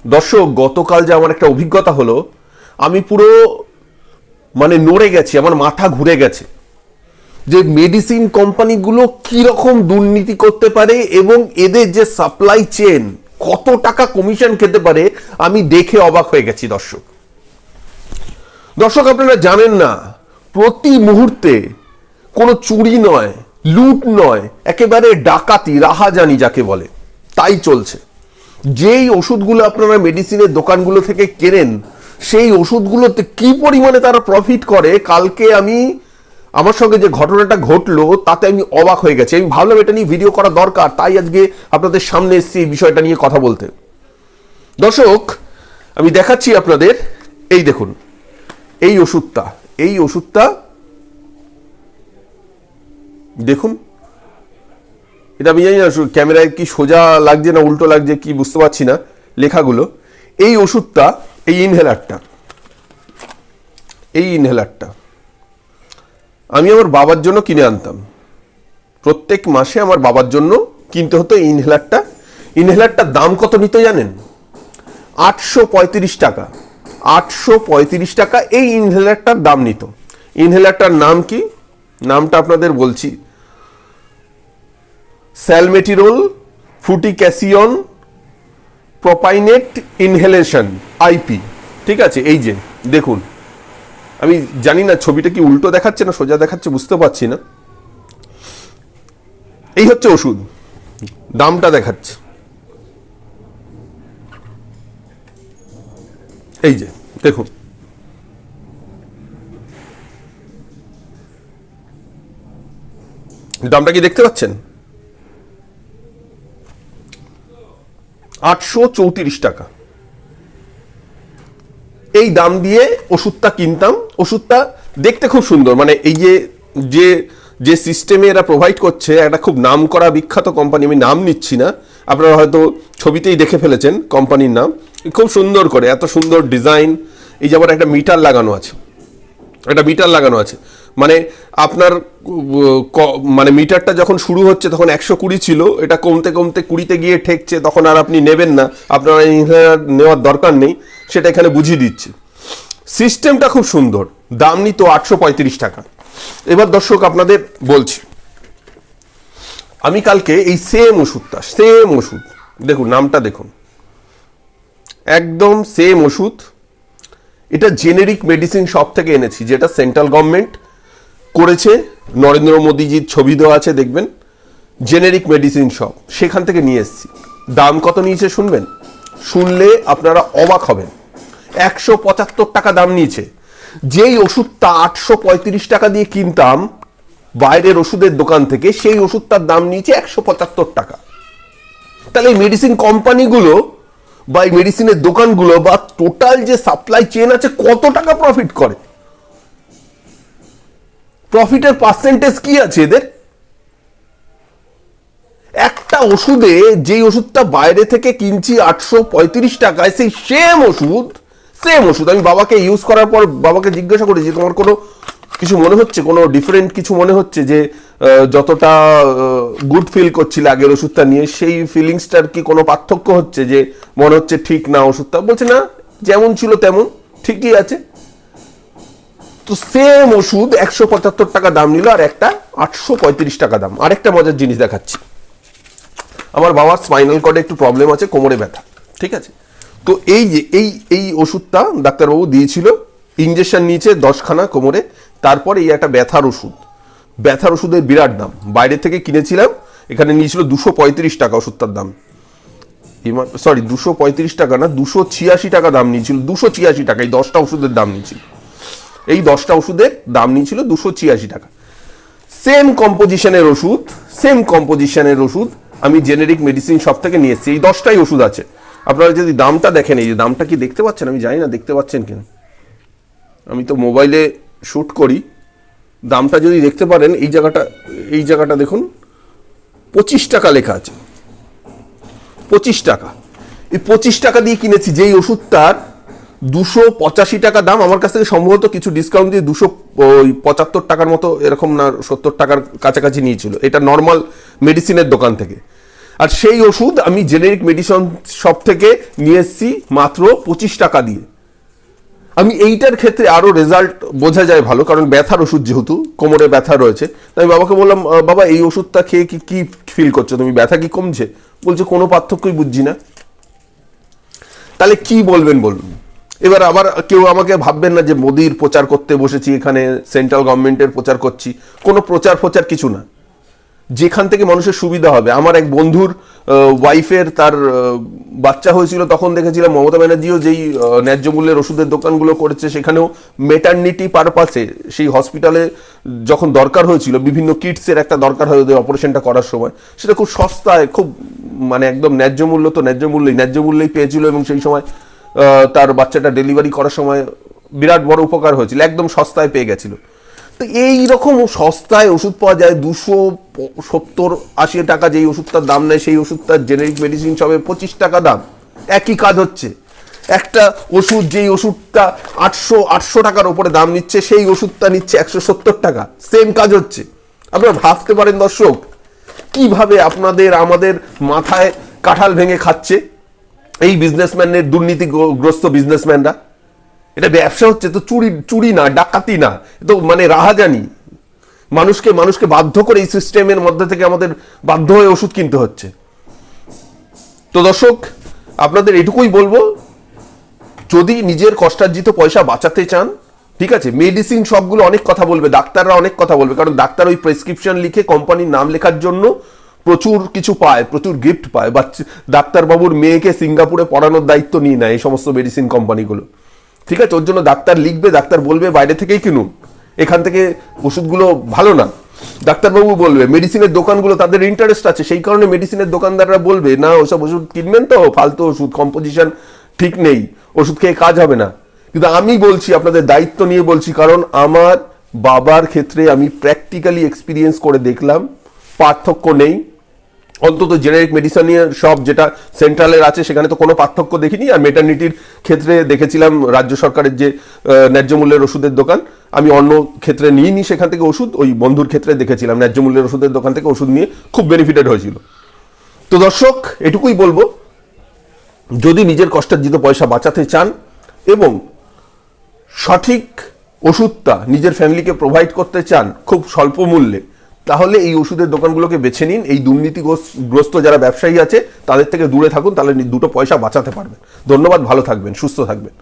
দর্শক, গতকাল যে আমার একটা অভিজ্ঞতা হলো, আমি পুরো নড়ে গেছি, আমার মাথা ঘুরে গেছে যে মেডিসিন কোম্পানিগুলো কি রকম দুর্নীতি করতে পারে এবং এদের যে সাপ্লাই চেন কত টাকা কমিশন খেতে পারে, আমি দেখে অবাক হয়ে গেছি। দর্শক আপনারা জানেন না, প্রতি মুহূর্তে কোনো চুরি নয়, লুট নয়, একেবারে ডাকাতি, রাহাজানি যাকে বলে, তাই চলছে। যেই ওষুধগুলো আপনারা মেডিসিনের দোকানগুলো থেকে কেনেন, সেই ওষুধগুলোতে কি পরিমাণে তারা প্রফিট করে, কালকে আমার সঙ্গে যে ঘটনাটা ঘটলো তাতে আমি অবাক হয়ে গেছি। আমি ভাবলাম এটা নিয়ে ভিডিও করা দরকার, তাই আজকে আপনাদের সামনে এসেছি এই বিষয়টা নিয়ে কথা বলতে। দর্শক, আমি দেখাচ্ছি আপনাদের, এই দেখুন এই ওষুধটা দেখুন। এটা আমি জানি না ক্যামেরায় কি সোজা লাগছে না উল্টো লাগছে, কি বুঝতে পারছি না লেখাগুলো। এই ওষুধটা, এই ইনহেলারটা আমি আমার বাবার জন্য কিনে আনতাম। প্রত্যেক মাসে আমার বাবার জন্য কিনতে হতো এই ইনহেলারটার দাম কত নিত জানেন? 835 টাকা। 835 টাকা এই ইনহেলারটার দাম নিত। ইনহেলারটার নাম কি? নামটা আপনাদের বলছি, স্যালমেটিরোল ফ্লুটিক্যাসিয়ন প্রোপাইনেট ইনহেলেশন আইপি। ঠিক আছে, এই যে দেখুন, আমি জানি না ছবিটা কি উল্টো দেখাচ্ছে না সোজা দেখাচ্ছে, বুঝতে পারছি না। এই হচ্ছে ওষুধ, দামটা দেখাচ্ছে, এই যে দেখুন। দামটা কি দেখতে পাচ্ছেন? 834 টাকা। এই দাম দিয়ে ওষুধটা কিনতাম। ওষুধটা দেখতে খুব সুন্দর, এই যে সিস্টেমে এরা প্রোভাইড করছে, একটা খুব নাম করা বিখ্যাত কোম্পানি, আমি নাম নিচ্ছি না, আপনারা হয়তো ছবিতেই দেখে ফেলেছেন কোম্পানির নাম। খুব সুন্দর করে, এত সুন্দর ডিজাইন। এই যে আবার একটা মিটার লাগানো আছে, আপনার মিটারটা যখন শুরু হচ্ছে তখন 120 ছিল, এটা কমতে কমতে 20-তে গিয়ে ঠেকছে, তখন আর আপনি নেবেন না, আপনার ইনহেলার নেওয়ার দরকার নেই, সেটা এখানে বুঝিয়ে দিচ্ছে। সিস্টেমটা খুব সুন্দর। দাম নিত 835 টাকা। এবার দর্শক আপনাদের বলছি, আমি কালকে এই সেম ওষুধ, দেখুন নামটা দেখুন, একদম সেম ওষুধ। এটা জেনেরিক মেডিসিন শপ থেকে এনেছি, যেটা সেন্ট্রাল গভর্নমেন্ট করেছে, নরেন্দ্র মোদীজির ছবি দেওয়া আছে দেখবেন, জেনেরিক মেডিসিন শপ, সেখান থেকে নিয়ে এসেছি। দাম কত নিয়েছে শুনবেন, শুনলে আপনারা অবাক হবেন। 175 টাকা দাম নিয়েছে। যেই ওষুধটা 835 টাকা দিয়ে কিনতাম বাইরের ওষুধের দোকান থেকে, সেই ওষুধটার দাম নিয়েছে 175 টাকা। তাহলে এই মেডিসিন কোম্পানিগুলো বা এই মেডিসিনের দোকানগুলো বা টোটাল যে সাপ্লাই চেন আছে, কত টাকা প্রফিট করে? প্রফিটের পার্সেন্টেজ কি আছে এদের? একটা ওষুধে, যেই ওষুধটা বাইরে থেকে কিনছি 835 টাকায়, সেই সেম ওষুধ আমি বাবাকে ইউজ করার পর বাবাকে জিজ্ঞাসা করেছি, তোমার কোনো কিছু মনে হচ্ছে, কোনো ডিফারেন্ট কিছু মনে হচ্ছে, যে যতটা গুড ফিল করছিল আগের ওষুধটা নিয়ে, সেই ফিলিংসটার কি কোনো পার্থক্য হচ্ছে, যে মনে হচ্ছে ঠিক না ওষুধটা? বলছে না, যেমন ছিল তেমন ঠিকই আছে। তো সেম ওষুধ 175 টাকা দাম নিল, আর একটা 835 টাকা দাম। আরেকটা মজার জিনিস দেখাচ্ছি, আমার বাবার স্পাইনাল কর্ডে একটু প্রবলেম আছে, কোমরে ব্যথা, ঠিক আছে? তো এই যে এই ওষুধটা ডাক্তারবাবু দিয়েছিল, ইঞ্জেকশন নিয়েছে 10খানা কোমরে, তারপর এই একটা ব্যথার ওষুধের বিরাট দাম। বাইরে থেকে কিনেছিলাম, এখানে নিয়েছিল 235 টাকা ওষুধটার দাম। সরি, 235 টাকা না, 286 টাকা দাম নিয়েছিল। 286 টাকা এই 10টা ওষুধের দাম নিয়েছিল। 286 টাকা। সেম কম্পোজিশনের ওষুধ আমি জেনেরিক মেডিসিন শপ থেকে নিয়ে এসেছি। এই 10টাই ওষুধ আছে। আপনারা যদি দামটা দেখেন, এই যে দামটা কি দেখতে পাচ্ছেন, আমি জানি না দেখতে পাচ্ছেন কিনা, আমি তো মোবাইলে শুট করি। দামটা যদি দেখতে পারেন, এই জায়গাটা দেখুন, 25 টাকা লেখা আছে। 25 টাকা। এই 25 টাকা দিয়ে কিনেছি, যেই ওষুধটার 285 টাকা দাম। আমার কাছ থেকে সম্ভবত কিছু ডিসকাউন্ট দিয়ে 275 টাকার মতো, এরকম না 70 টাকার কাছাকাছি নিয়েছিল। এটা নর্মাল মেডিসিনের দোকান থেকে। আর সেই ওষুধ আমি জেনেরিক মেডিসিন শপ থেকে নিয়ে এসেছি মাত্র 25 টাকা দিয়ে। আমি এইটার ক্ষেত্রে আরো রেজাল্ট বোঝা যায় ভালো, কারণ ব্যথার ওষুধ, যেহেতু কোমরে ব্যথা রয়েছে। তাই আমি বাবাকে বললাম, বাবা এই ওষুধটা খেয়ে কি ফিল করছো তুমি, ব্যথা কি কমছে? বলছে কোনো পার্থক্যই বুঝছি না। তাহলে কি বলবেন বলুন? এবার আবার কেউ আমাকে ভাববেন না যে মোদির প্রচার করতে বসেছি এখানে, সেন্ট্রাল গভর্নমেন্টের প্রচার করছি। কোনো প্রচার কিছু না, যেখান থেকে মানুষের সুবিধা হবে। আমার এক বন্ধুর ওয়াইফের তার বাচ্চা হয়েছিল, তখন দেখেছিলাম মমতা ব্যানার্জিও যেই ন্যায্য মূল্যের ওষুধের দোকানগুলো করেছে, সেখানেও মেটার্নিটি পারপাসে সেই হসপিটালে যখন দরকার হয়েছিল, বিভিন্ন কিটসের একটা দরকার হয় ওদের অপারেশনটা করার সময়, সেটা খুব সস্তায়, খুব মানে একদম ন্যায্য মূল্য, তো ন্যায্য মূল্যেই পেয়েছিল। এবং সেই সময় তার বাচ্চাটা ডেলিভারি করার সময় বিরাট বড় উপকার হয়েছিল, একদম সস্তায় পেয়ে গেছিল। তো এইরকম সস্তায় ওষুধ পাওয়া যায়, 270-80 টাকা যেই ওষুধটার দাম নেয়, সেই ওষুধটার জেনেরিক মেডিসিন শপে 25 টাকা দাম। একই কাজ হচ্ছে। একটা ওষুধ, যেই ওষুধটা 800 টাকার উপরে দাম নিচ্ছে, সেই ওষুধটা নিচ্ছে 170 টাকা। সেম কাজ হচ্ছে। আপনারা ভাবতে পারেন দর্শক, কিভাবে আমাদের মাথায় কাঁঠাল ভেঙে খাচ্ছে এই বিজনেসম্যানের, দুর্নীতিগ্রস্ত বিজনেসম্যানরা। এটা ব্যবসা হচ্ছে তো, চুরি না, ডাকাতি না, তো মানে রাহাজানি। মানুষকে বাধ্য করে এই সিস্টেমের মধ্যে থেকে আমাদের বাধ্য হয়ে ওষুধ কিনতে হচ্ছে। তো দর্শক, আপনাদের এটুকুই বলবো, যদি নিজের কষ্টার্জিত পয়সা বাঁচাতে চান, ঠিক আছে, মেডিসিন শপগুলো অনেক কথা বলবে, ডাক্তাররা অনেক কথা বলবে, কারণ ডাক্তার ওই প্রেসক্রিপশন লিখে কোম্পানির নাম লেখার জন্য প্রচুর কিছু পায়, প্রচুর গিফট পায়। ডাক্তারবাবুর মেয়েকে সিঙ্গাপুরে পড়ানোর দায়িত্ব নিয়ে নেয় এই সমস্ত মেডিসিন কোম্পানিগুলো, ঠিক আছে। ওর জন্য ডাক্তার লিখবে, ডাক্তার বলবে বাইরে থেকেই কিনুন, এখান থেকে ওষুধগুলো ভালো না। ডাক্তারবাবু বলবে, মেডিসিনের দোকানগুলো তাদের ইন্টারেস্ট আছে, সেই কারণে মেডিসিনের দোকানদাররা বলবে না ওসব ওষুধ কিনবেন তো, ফালতু ওষুধ, কম্পোজিশন ঠিক নেই, ওষুধ খেয়ে কাজ হবে না। কিন্তু আমি বলছি, আপনাদের দায়িত্ব নিয়ে বলছি, কারণ আমার বাবার ক্ষেত্রে আমি প্র্যাকটিক্যালি এক্সপিরিয়েন্স করে দেখলাম পার্থক্য নেই। অন্তত জেনারিক মেডিসিনের সব যেটা সেন্ট্রালের আছে, সেখানে তো কোনো পার্থক্য দেখিনি। আর মেটার্নিটির ক্ষেত্রে দেখেছিলাম রাজ্য সরকারের যে ন্যায্য মূল্যের ওষুধের দোকান, আমি অন্য ক্ষেত্রে নিইনি সেখান থেকে ওষুধ, ওই বন্ধুর ক্ষেত্রে দেখেছিলাম ন্যায্য মূল্যের ওষুধের দোকান থেকে ওষুধ নিয়ে খুব বেনিফিটেড হয়েছিল। তো দর্শক, এটুকুই বলবো, যদি নিজের কষ্টার্জিত পয়সা বাঁচাতে চান এবং সঠিক ওষুধটা নিজের ফ্যামিলিকে প্রোভাইড করতে চান খুব স্বল্প মূল্যে, তাহলে এই ওষুধের দোকানগুলোকে বেছে নিন। এই দুর্নীতিগ্রস্ত যারা ব্যবসায়ী আছে তাদের থেকে দূরে থাকুন, তাহলে দুটো পয়সা বাঁচাতে পারবেন। ধন্যবাদ, ভালো থাকবেন, সুস্থ থাকবেন।